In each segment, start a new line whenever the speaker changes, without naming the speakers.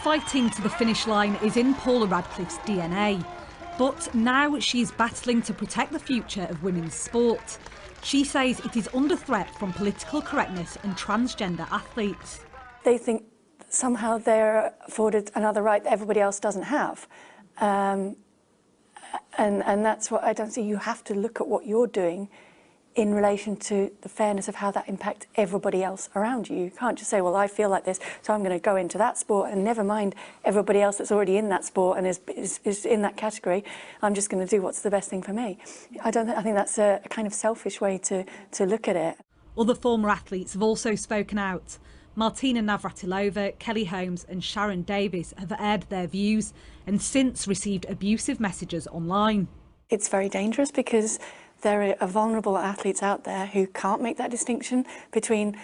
Fighting to the finish line is in Paula Radcliffe's DNA. But now she's battling to protect the future of women's sport. She says it is under threat from political correctness and transgender athletes.
They think somehow they're afforded another right that everybody else doesn't have. And that's what I don't see. You have to look at what you're doing in relation to the fairness of how that impacts everybody else around you. You can't just say, well, I feel like this, so I'm going to go into that sport and never mind everybody else that's already in that sport and is in that category. I'm just going to do what's the best thing for me. I think that's a kind of selfish way to look at it.
Other former athletes have also spoken out. Martina Navratilova, Holmes and Sharron Davies have aired their views and since received abusive messages online.
It's very dangerous because there are vulnerable athletes out there who can't make that distinction between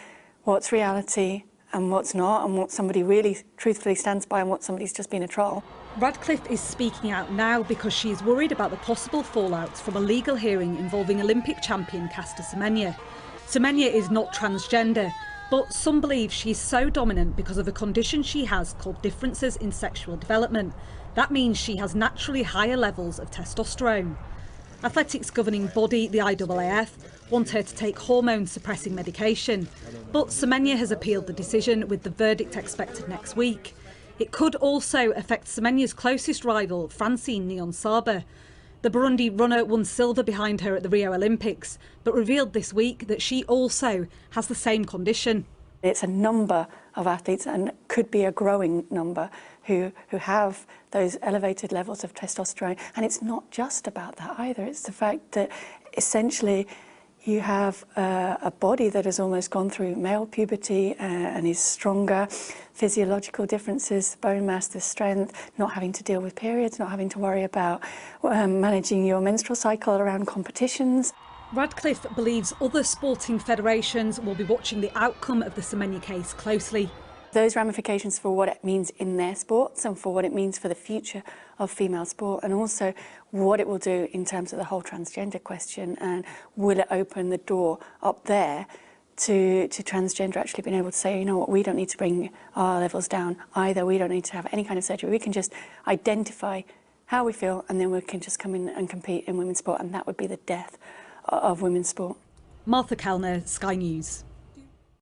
what's reality and what's not, and what somebody really truthfully stands by and what somebody's just been a troll.
Radcliffe is speaking out now because she is worried about the possible fallout from a legal hearing involving Olympic champion Caster Semenya. Semenya is not transgender, but some believe she's so dominant because of a condition she has called differences in sexual development. That means she has naturally higher levels of testosterone. Athletics governing body, the IAAF, want her to take hormone-suppressing medication. But Semenya has appealed the decision, with the verdict expected next week. It could also affect Semenya's closest rival, Francine Niyonsaba. The Burundi runner won silver behind her at the Rio Olympics, but revealed this week that she also has the same condition.
It's a number of athletes, and could be a growing number, who have those elevated levels of testosterone. And it's not just about that either. It's the fact that essentially you have a body that has almost gone through male puberty and is stronger, physiological differences, bone mass, the strength, not having to deal with periods, not having to worry about managing your menstrual cycle around competitions.
Radcliffe believes other sporting federations will be watching the outcome of the Semenya case closely.
Those ramifications for what it means in their sports and for what it means for the future of female sport, and also what it will do in terms of the whole transgender question, and will it open the door up there to transgender actually being able to say, you know what, we don't need to bring our levels down either, we don't need to have any kind of surgery, we can just identify how we feel and then we can just come in and compete in women's sport, and that would be the death of women's sport.
Martha Kellner, Sky News.